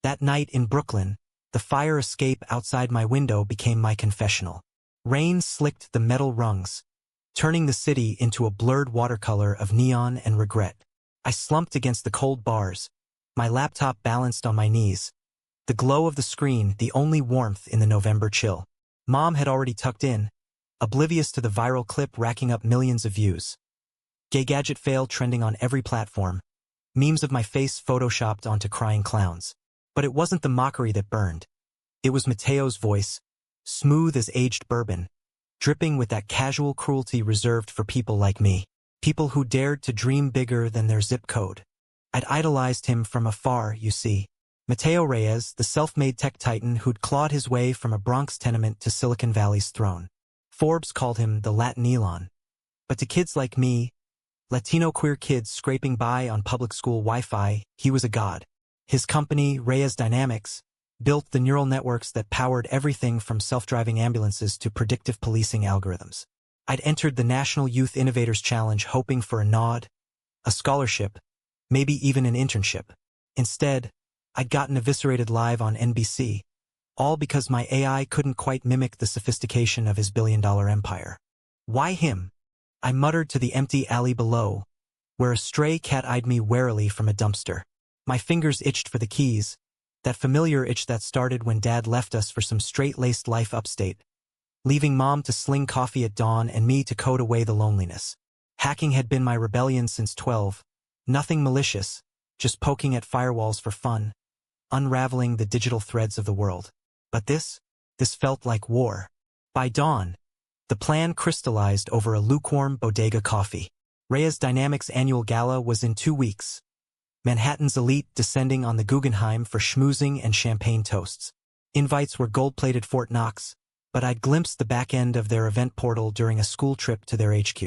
That night in Brooklyn, the fire escape outside my window became my confessional. Rain slicked the metal rungs, turning the city into a blurred watercolor of neon and regret. I slumped against the cold bars, my laptop balanced on my knees, the glow of the screen the only warmth in the November chill. Mom had already tucked in, oblivious to the viral clip racking up millions of views. Gay gadget fail trending on every platform, memes of my face photoshopped onto crying clowns. But it wasn't the mockery that burned. It was Mateo's voice, smooth as aged bourbon, dripping with that casual cruelty reserved for people like me, people who dared to dream bigger than their zip code. I'd idolized him from afar, you see. Mateo Reyes, the self-made tech titan who'd clawed his way from a Bronx tenement to Silicon Valley's throne. Forbes called him the Latin Elon. But to kids like me, Latino queer kids scraping by on public school Wi-Fi, he was a god. His company, Reyes Dynamics, built the neural networks that powered everything from self-driving ambulances to predictive policing algorithms. I'd entered the National Youth Innovators Challenge hoping for a nod, a scholarship, maybe even an internship. Instead, I'd gotten eviscerated live on NBC, all because my AI couldn't quite mimic the sophistication of his billion-dollar empire. Why him? I muttered to the empty alley below, where a stray cat eyed me warily from a dumpster. My fingers itched for the keys, that familiar itch that started when Dad left us for some straight-laced life upstate, leaving Mom to sling coffee at dawn and me to code away the loneliness. Hacking had been my rebellion since 12, nothing malicious, just poking at firewalls for fun, unraveling the digital threads of the world. But this felt like war. By dawn, the plan crystallized over a lukewarm bodega coffee. Reyes Dynamics' annual gala was in 2 weeks. Manhattan's elite descending on the Guggenheim for schmoozing and champagne toasts. Invites were gold-plated Fort Knox, but I'd glimpsed the back end of their event portal during a school trip to their HQ.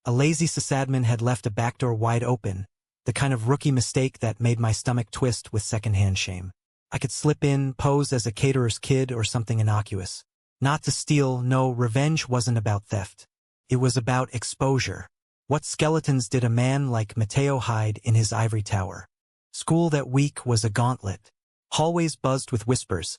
A lazy sysadmin had left a backdoor wide open, the kind of rookie mistake that made my stomach twist with secondhand shame. I could slip in, pose as a caterer's kid or something innocuous. Not to steal, no, revenge wasn't about theft. It was about exposure. What skeletons did a man like Mateo hide in his ivory tower? School that week was a gauntlet. Hallways buzzed with whispers.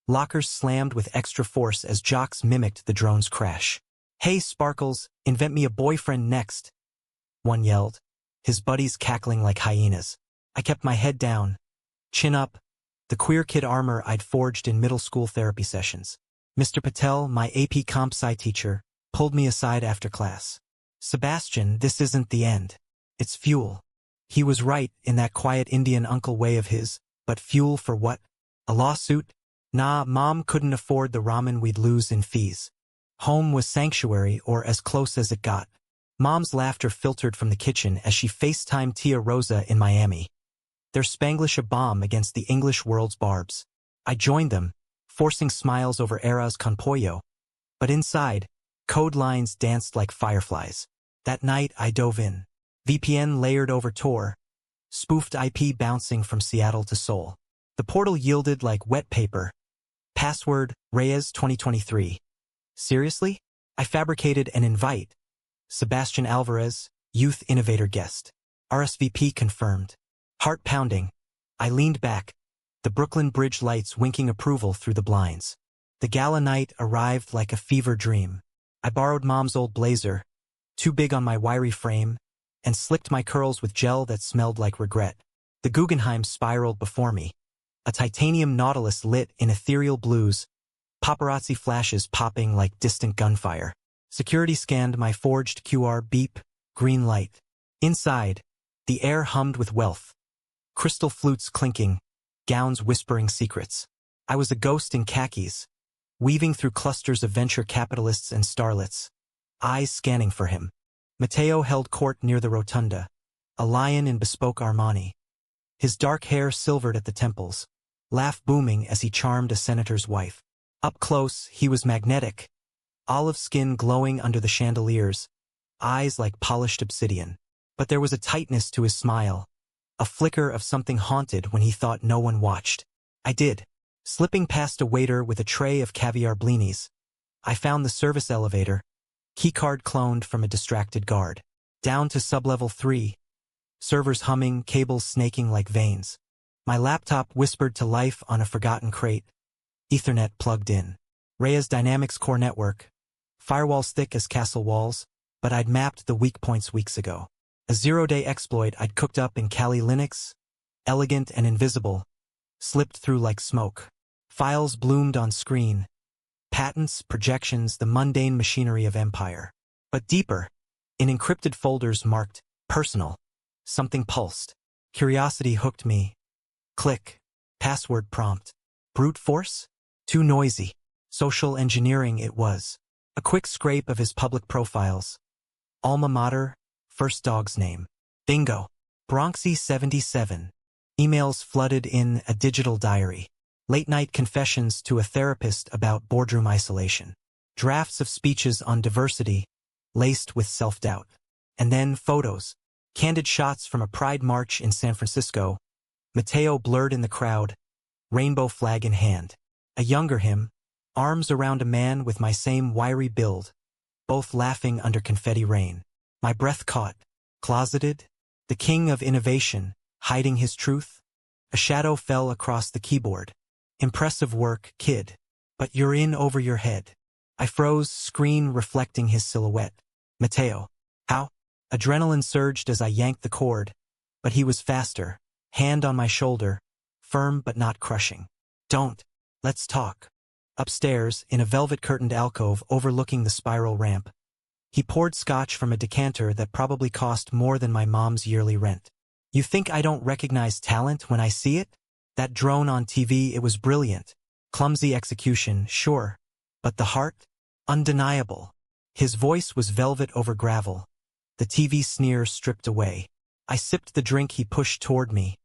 Lockers slammed with extra force as jocks mimicked the drone's crash. "Hey, Sparkles, invent me a boyfriend next," one yelled, his buddies cackling like hyenas. I kept my head down, chin up, the queer kid armor I'd forged in middle school therapy sessions. Mr. Patel, my AP Comp Sci teacher, pulled me aside after class. "Sebastian, this isn't the end. It's fuel." He was right in that quiet Indian uncle way of his, but fuel for what? A lawsuit? Nah, Mom couldn't afford the ramen we'd lose in fees. Home was sanctuary, or as close as it got. Mom's laughter filtered from the kitchen as she FaceTimed Tia Rosa in Miami. Their Spanglish a bomb against the English world's barbs. I joined them, forcing smiles over Eras con pollo. But inside, code lines danced like fireflies. That night, I dove in. VPN layered over Tor, spoofed IP bouncing from Seattle to Seoul. The portal yielded like wet paper. Password, Reyes 2023. Seriously? I fabricated an invite. Sebastian Alvarez, Youth Innovator guest. RSVP confirmed. Heart pounding. I leaned back, the Brooklyn Bridge lights winking approval through the blinds. The gala night arrived like a fever dream. I borrowed Mom's old blazer, too big on my wiry frame, and slicked my curls with gel that smelled like regret. The Guggenheim spiraled before me. A titanium Nautilus lit in ethereal blues, paparazzi flashes popping like distant gunfire. Security scanned my forged QR beep, green light. Inside, the air hummed with wealth. Crystal flutes clinking, gowns whispering secrets. I was a ghost in khakis, weaving through clusters of venture capitalists and starlets, eyes scanning for him. Mateo held court near the rotunda, a lion in bespoke Armani. His dark hair silvered at the temples, laugh booming as he charmed a senator's wife. Up close, he was magnetic, olive skin glowing under the chandeliers, eyes like polished obsidian. But there was a tightness to his smile, a flicker of something haunted when he thought no one watched. I did. Slipping past a waiter with a tray of caviar blinis, I found the service elevator, keycard cloned from a distracted guard. Down to sublevel 3, servers humming, cables snaking like veins. My laptop whispered to life on a forgotten crate. Ethernet plugged in. Rhea's Dynamics core network. Firewalls thick as castle walls, but I'd mapped the weak points weeks ago. A zero-day exploit I'd cooked up in Kali Linux, elegant and invisible, slipped through like smoke. Files bloomed on screen. Patents, projections, the mundane machinery of empire. But deeper, in encrypted folders marked personal, something pulsed. Curiosity hooked me. Click. Password prompt. Brute force? Too noisy. Social engineering it was. A quick scrape of his public profiles. Alma mater, first dog's name. Bingo. Bronxy 77. Emails flooded in a digital diary. Late-night confessions to a therapist about boardroom isolation. Drafts of speeches on diversity, laced with self-doubt. And then photos. Candid shots from a pride march in San Francisco. Mateo blurred in the crowd, rainbow flag in hand. A younger him, arms around a man with my same wiry build, both laughing under confetti rain. My breath caught. Closeted? The king of innovation, hiding his truth? A shadow fell across the keyboard. Impressive work, kid. But you're in over your head. I froze, screen reflecting his silhouette. Mateo. How? Adrenaline surged as I yanked the cord, but he was faster, hand on my shoulder, firm but not crushing. Don't. Let's talk. Upstairs, in a velvet-curtained alcove overlooking the spiral ramp, he poured scotch from a decanter that probably cost more than my mom's yearly rent. You think I don't recognize talent when I see it? That drone on TV, it was brilliant. Clumsy execution, sure. But the heart? Undeniable. His voice was velvet over gravel. The TV sneer stripped away. I sipped the drink he pushed toward me.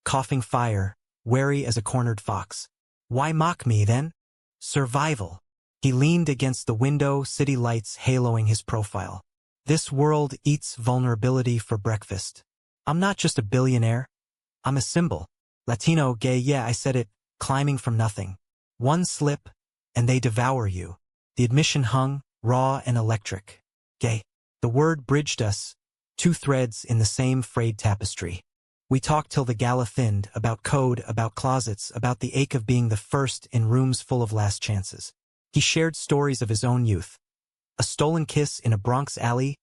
Coughing fire, wary as a cornered fox. Why mock me, then? Survival. He leaned against the window, city lights haloing his profile. This world eats vulnerability for breakfast. I'm not just a billionaire. I'm a symbol. Latino, gay, yeah, I said it, climbing from nothing. One slip, and they devour you. The admission hung, raw and electric. Gay. The word bridged us, two threads in the same frayed tapestry. We talked till the gala thinned, about code, about closets, about the ache of being the first in rooms full of last chances. He shared stories of his own youth. A stolen kiss in a Bronx alley,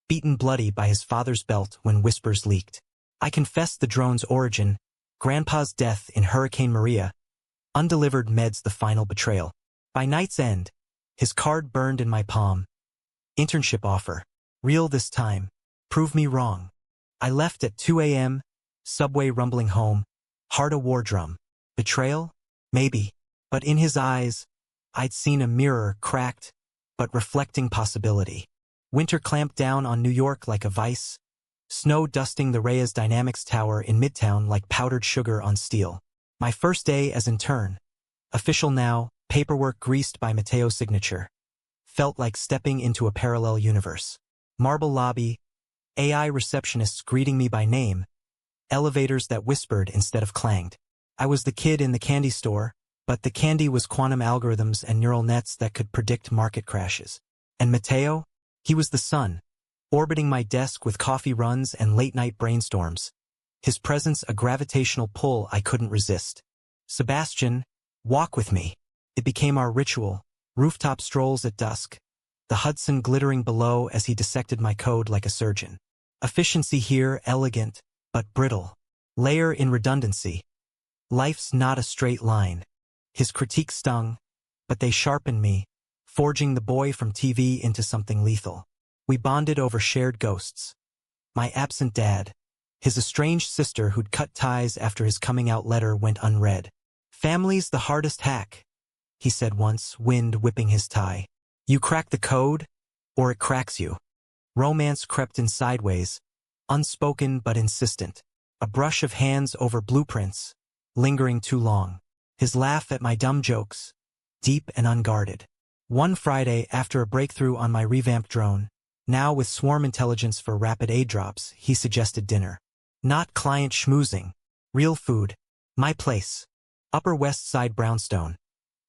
beaten bloody by his father's belt when whispers leaked. I confessed the drone's origin, Grandpa's death in Hurricane Maria, undelivered meds the final betrayal. By night's end, his card burned in my palm. Internship offer. Real this time. Prove me wrong. I left at 2 a.m., subway rumbling home, heart a war drum. Betrayal? Maybe. But in his eyes, I'd seen a mirror cracked, but reflecting possibility. Winter clamped down on New York like a vice. Snow dusting the Rhea's Dynamics tower in Midtown like powdered sugar on steel. My first day as intern. Official now, paperwork greased by Mateo's signature. Felt like stepping into a parallel universe. Marble lobby, AI receptionists greeting me by name, elevators that whispered instead of clanged. I was the kid in the candy store, but the candy was quantum algorithms and neural nets that could predict market crashes. And Mateo? He was the sun, orbiting my desk with coffee runs and late-night brainstorms. His presence a gravitational pull I couldn't resist. Sebastian, walk with me. It became our ritual, rooftop strolls at dusk, the Hudson glittering below as he dissected my code like a surgeon. Efficiency here, elegant, but brittle. Layer in redundancy. Life's not a straight line. His critique stung, but they sharpened me, forging the boy from TV into something lethal. We bonded over shared ghosts. My absent dad, his estranged sister who'd cut ties after his coming-out letter went unread. Family's the hardest hack, he said once, wind whipping his tie. You crack the code, or it cracks you. Romance crept in sideways, unspoken but insistent. A brush of hands over blueprints, lingering too long. His laugh at my dumb jokes, deep and unguarded. One Friday, after a breakthrough on my revamped drone, now with swarm intelligence for rapid aid drops, he suggested dinner. Not client schmoozing. Real food. My place. Upper West Side brownstone.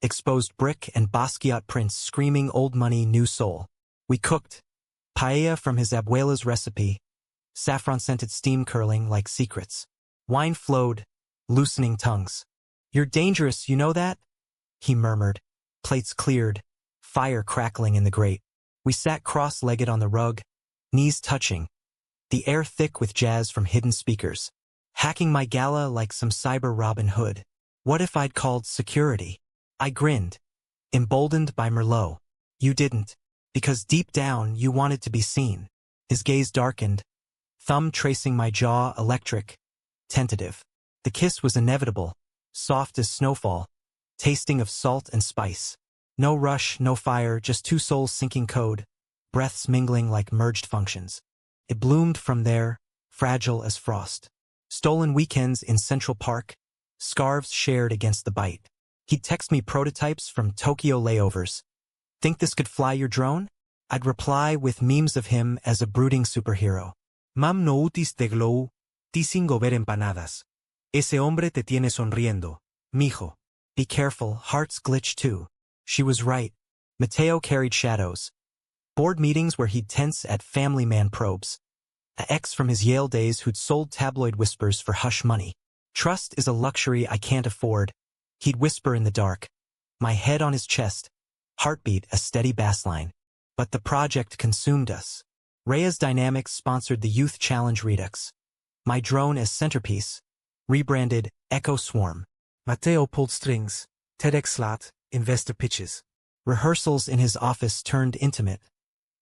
Exposed brick and Basquiat prints screaming old money, new soul. We cooked. Paella from his abuela's recipe. Saffron-scented steam curling like secrets. Wine flowed, loosening tongues. "You're dangerous, you know that?" he murmured. Plates cleared, fire crackling in the grate. We sat cross-legged on the rug, knees touching, the air thick with jazz from hidden speakers. Hacking my gala like some cyber Robin Hood. What if I'd called security? I grinned, emboldened by Merlot. "You didn't, because deep down you wanted to be seen." His gaze darkened, thumb tracing my jaw, electric, tentative. The kiss was inevitable, soft as snowfall, tasting of salt and spice. No rush, no fire, just two souls syncing code, breaths mingling like merged functions. It bloomed from there, fragile as frost. Stolen weekends in Central Park, scarves shared against the bite. He'd text me prototypes from Tokyo layovers. "Think this could fly your drone?" I'd reply with memes of him as a brooding superhero. "Mam no utis te glow, ti singo ver empanadas. Ese hombre te tiene sonriendo, mijo." Be careful, hearts glitch too. She was right. Mateo carried shadows. Board meetings where he'd tense at family man probes. A ex from his Yale days who'd sold tabloid whispers for hush money. "Trust is a luxury I can't afford," he'd whisper in the dark. My head on his chest, heartbeat a steady bassline. But the project consumed us. Reyes Dynamics sponsored the Youth Challenge Redux. My drone as centerpiece, rebranded Echo Swarm. Mateo pulled strings, TEDx slot, investor pitches. Rehearsals in his office turned intimate.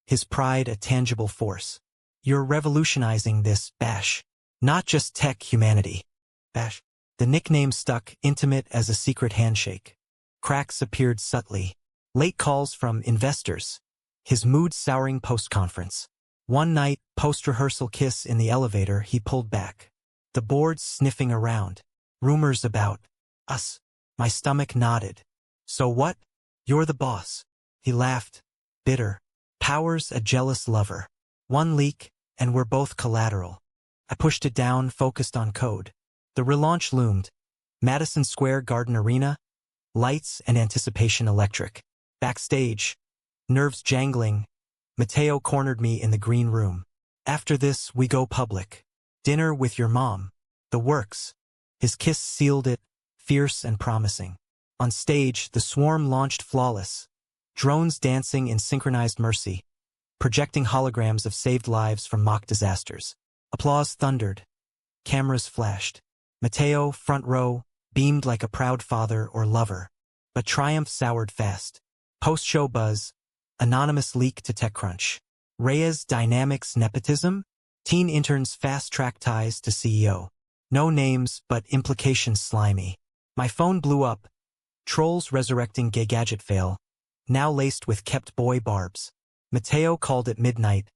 His pride a tangible force. "You're revolutionizing this, Bash. Not just tech humanity." Bash. The nickname stuck, intimate as a secret handshake. Cracks appeared subtly. Late calls from investors. His mood souring post-conference. One night, post-rehearsal kiss in the elevator, he pulled back. The board's sniffing around. Rumors about us. My stomach nodded. "So what? You're the boss." He laughed, bitter. "Power's a jealous lover. One leak, and we're both collateral." I pushed it down, focused on code. The relaunch loomed. Madison Square Garden Arena, lights and anticipation electric. Backstage, nerves jangling, Mateo cornered me in the green room. "After this, we go public. Dinner with your mom. The works." His kiss sealed it, fierce and promising. On stage, the swarm launched flawless. Drones dancing in synchronized mercy, projecting holograms of saved lives from mock disasters. Applause thundered. Cameras flashed. Mateo, front row, beamed like a proud father or lover. But triumph soured fast. Post-show buzz, anonymous leak to TechCrunch. Reyes Dynamics nepotism? Teen interns fast-track ties to CEO. No names, but implications slimy. My phone blew up. Trolls resurrecting gay gadget fail, now laced with kept boy barbs. Mateo called at midnight.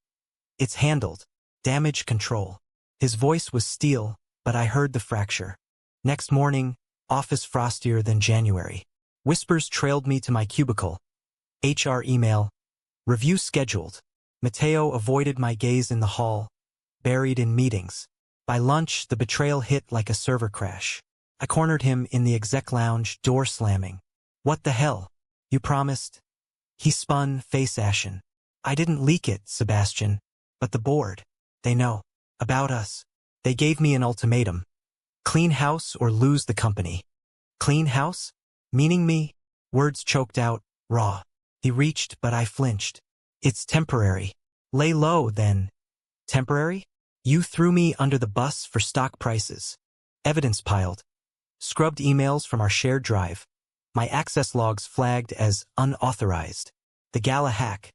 "It's handled. Damage control." His voice was steel, but I heard the fracture. Next morning, office frostier than January. Whispers trailed me to my cubicle. HR email. Review scheduled. Mateo avoided my gaze in the hall, buried in meetings. By lunch, the betrayal hit like a server crash. I cornered him in the exec lounge, door slamming. "What the hell? You promised?" He spun, face ashen. "I didn't leak it, Sebastian. But the board. They know. About us. They gave me an ultimatum. Clean house or lose the company." Clean house? Meaning me? Words choked out, raw. He reached, but I flinched. "It's temporary." "Lay low, then." "Temporary? You threw me under the bus for stock prices." Evidence piled. Scrubbed emails from our shared drive. My access logs flagged as unauthorized. The gala hack.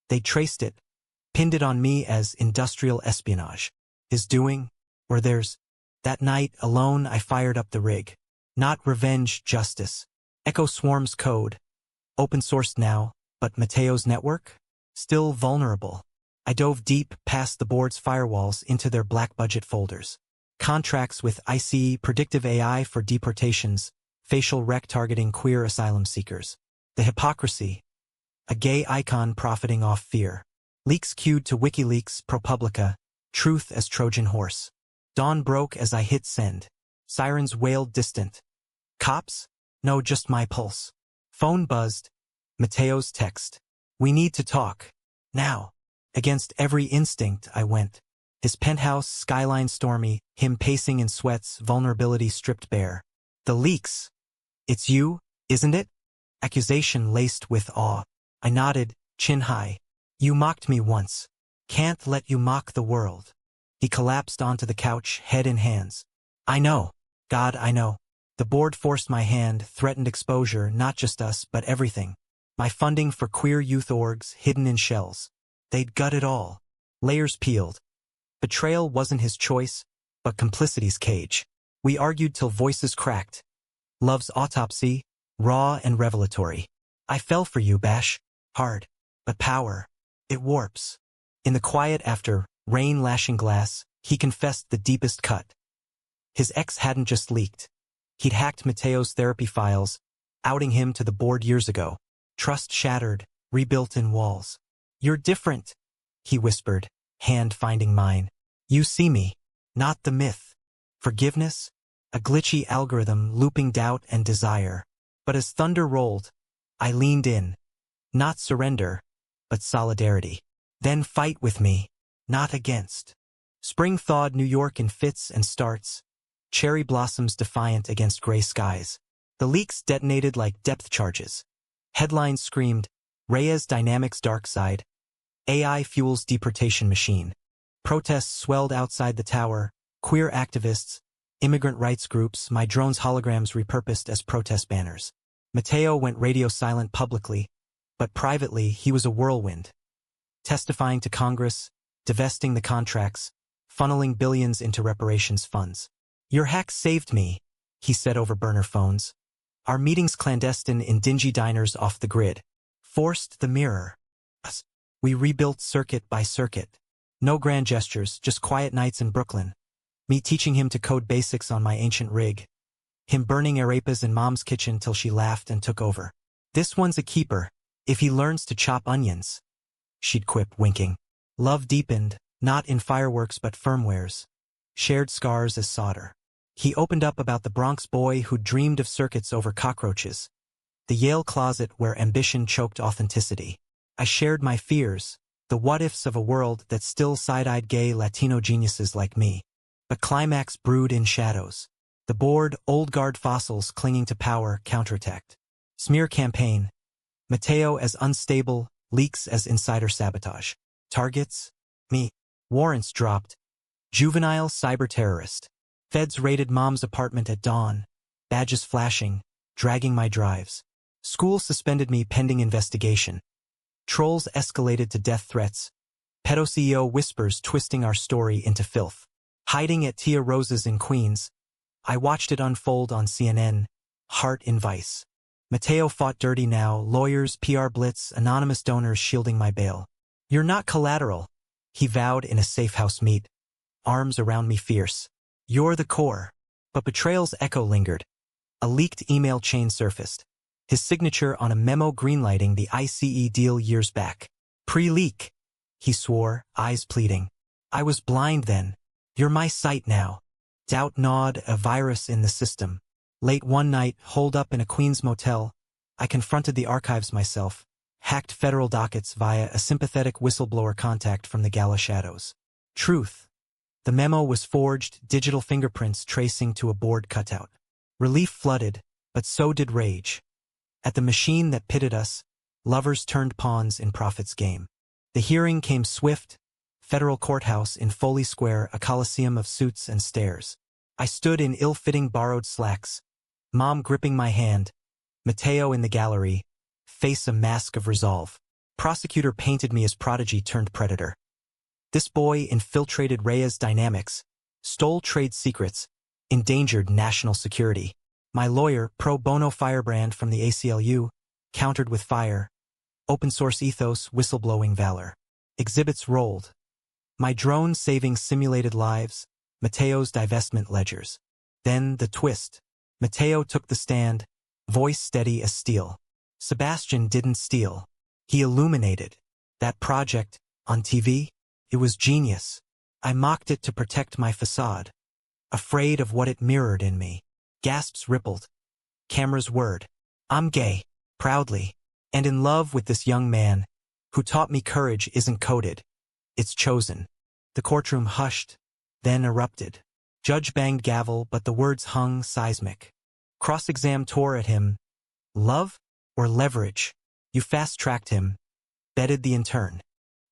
They traced it, pinned it on me as industrial espionage. His doing, or theirs. That night, alone, I fired up the rig. Not revenge, justice. Echo Swarm's code. Open sourced now, but Mateo's network? Still vulnerable. I dove deep past the board's firewalls into their black budget folders. Contracts with ICE, predictive AI for deportations, facial rec targeting queer asylum seekers. The hypocrisy. A gay icon profiting off fear. Leaks queued to WikiLeaks, ProPublica, truth as Trojan horse. Dawn broke as I hit send. Sirens wailed distant. Cops? No, just my pulse. Phone buzzed. Mateo's text. "We need to talk. Now." Against every instinct, I went. His penthouse, skyline stormy, him pacing in sweats, vulnerability stripped bare. The leaks. It's you, isn't it? Accusation laced with awe. I nodded, chin high. You mocked me once. Can't let you mock the world. He collapsed onto the couch, head in hands. I know. God, I know. The board forced my hand, threatened exposure, not just us, but everything. My funding for queer youth orgs, hidden in shells. They'd gut it all. Layers peeled. Betrayal wasn't his choice, but complicity's cage. We argued till voices cracked. Love's autopsy, raw and revelatory. I fell for you, Bash. Hard. But power. It warps. In the quiet after, rain lashing glass, he confessed the deepest cut. His ex hadn't just leaked. He'd hacked Mateo's therapy files, outing him to the board years ago. Trust shattered, rebuilt in walls. You're different, he whispered, hand finding mine. You see me, not the myth. Forgiveness? A glitchy algorithm looping doubt and desire. But as thunder rolled, I leaned in. Not surrender, but solidarity. Then fight with me, not against. Spring thawed New York in fits and starts. Cherry blossoms defiant against gray skies. The leaks detonated like depth charges. Headlines screamed, Reyes Dynamics dark side. AI fuels deportation machine. Protests swelled outside the tower, queer activists, immigrant rights groups, my drone's holograms repurposed as protest banners. Mateo went radio silent publicly, but privately he was a whirlwind. Testifying to Congress, divesting the contracts, funneling billions into reparations funds. Your hack saved me, he said over burner phones. Our meetings clandestine in dingy diners off the grid. Forced the mirror. Us. We rebuilt circuit by circuit. No grand gestures, just quiet nights in Brooklyn. Me teaching him to code basics on my ancient rig. Him burning arepas in Mom's kitchen till she laughed and took over. This one's a keeper, if he learns to chop onions. She'd quip, winking. Love deepened, not in fireworks but firmwares. Shared scars as solder. He opened up about the Bronx boy who dreamed of circuits over cockroaches. The Yale closet where ambition choked authenticity. I shared my fears, the what-ifs of a world that still side-eyed gay Latino geniuses like me. But climax brewed in shadows. The bored, old guard fossils clinging to power counterattacked. Smear campaign. Mateo as unstable, leaks as insider sabotage. Targets? Me. Warrants dropped. Juvenile cyber terrorist. Feds raided Mom's apartment at dawn. Badges flashing, dragging my drives. School suspended me pending investigation. Trolls escalated to death threats. Pedo CEO whispers twisting our story into filth. Hiding at Tia Rose's in Queens. I watched it unfold on CNN. Heart in vice. Mateo fought dirty now, lawyers, PR blitz, anonymous donors shielding my bail. You're not collateral, he vowed in a safe house meet. Arms around me fierce. You're the core. But betrayal's echo lingered. A leaked email chain surfaced. His signature on a memo greenlighting the ICE deal years back. Pre-leak, he swore, eyes pleading. I was blind then. You're my sight now. Doubt gnawed, a virus in the system. Late one night, holed up in a Queens motel, I confronted the archives myself, hacked federal dockets via a sympathetic whistleblower contact from the gala shadows. Truth. The memo was forged, digital fingerprints tracing to a board cutout. Relief flooded, but so did rage. At the machine that pitted us, lovers turned pawns in Prophet's game. The hearing came swift, federal courthouse in Foley Square, a coliseum of suits and stairs. I stood in ill-fitting borrowed slacks, Mom gripping my hand, Mateo in the gallery, face a mask of resolve. Prosecutor painted me as prodigy turned predator. This boy infiltrated Reyes Dynamics, stole trade secrets, endangered national security. My lawyer, pro bono firebrand from the ACLU, countered with fire. Open source ethos, whistleblowing valor. Exhibits rolled. My drone saving simulated lives, Mateo's divestment ledgers. Then the twist. Mateo took the stand, voice steady as steel. Sebastian didn't steal. He illuminated. That project, on TV, it was genius. I mocked it to protect my facade. Afraid of what it mirrored in me. Gasps rippled. Camera's word. I'm gay, proudly, and in love with this young man, who taught me courage isn't coded. It's chosen. The courtroom hushed, then erupted. Judge banged gavel, but the words hung seismic. Cross-exam tore at him. Love or leverage? You fast-tracked him, betted the intern.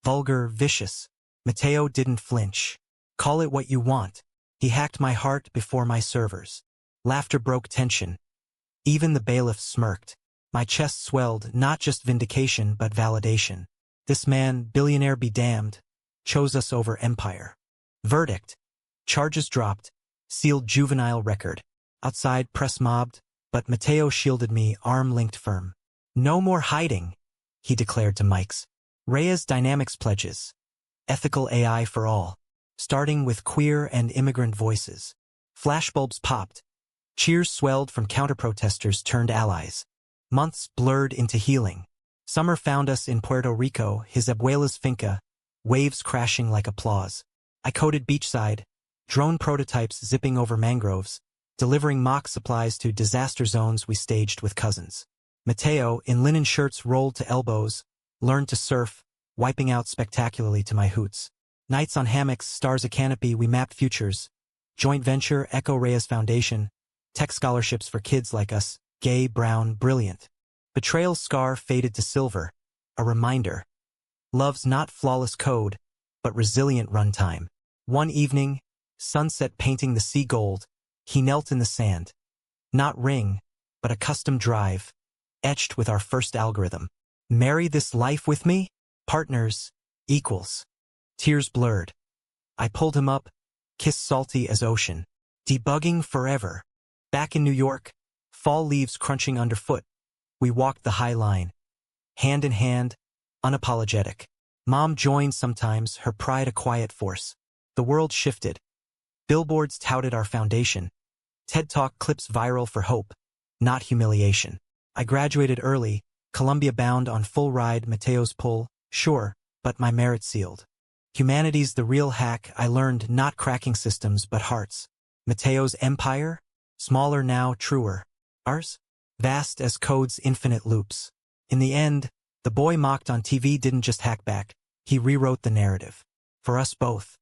Vulgar, vicious. Mateo didn't flinch. Call it what you want. He hacked my heart before my servers. Laughter broke tension. Even the bailiff smirked. My chest swelled, not just vindication but validation. This man, billionaire be damned, chose us over empire. Verdict. Charges dropped. Sealed juvenile record. Outside, press mobbed, but Mateo shielded me, arm-linked firm. No more hiding, he declared to Mike's. Reyes Dynamics pledges. Ethical AI for all. Starting with queer and immigrant voices. Flashbulbs popped. Cheers swelled from counter-protesters turned allies. Months blurred into healing. Summer found us in Puerto Rico, his abuela's finca, waves crashing like applause. I coded beachside, drone prototypes zipping over mangroves, delivering mock supplies to disaster zones we staged with cousins. Mateo, in linen shirts rolled to elbows, learned to surf, wiping out spectacularly to my hoots. Nights on hammocks, stars a canopy, we mapped futures. Joint venture, Echo Reyes Foundation, tech scholarships for kids like us, gay, brown, brilliant. Betrayal's scar faded to silver, a reminder. Love's not flawless code, but resilient runtime. One evening, sunset painting the sea gold, he knelt in the sand. Not ring, but a custom drive, etched with our first algorithm. Marry this life with me? Partners, equals. Tears blurred. I pulled him up, kiss salty as ocean. Debugging forever. Back in New York, fall leaves crunching underfoot. We walked the high line. Hand in hand, unapologetic. Mom joined sometimes, her pride a quiet force. The world shifted. Billboards touted our foundation. TED Talk clips viral for hope, not humiliation. I graduated early, Columbia bound on full ride, Mateo's pull, sure, but my merit sealed. Humanity's the real hack, I learned not cracking systems but hearts. Mateo's empire? Smaller now, truer. Ours? Vast as code's infinite loops. In the end, the boy mocked on TV didn't just hack back, he rewrote the narrative. For us both.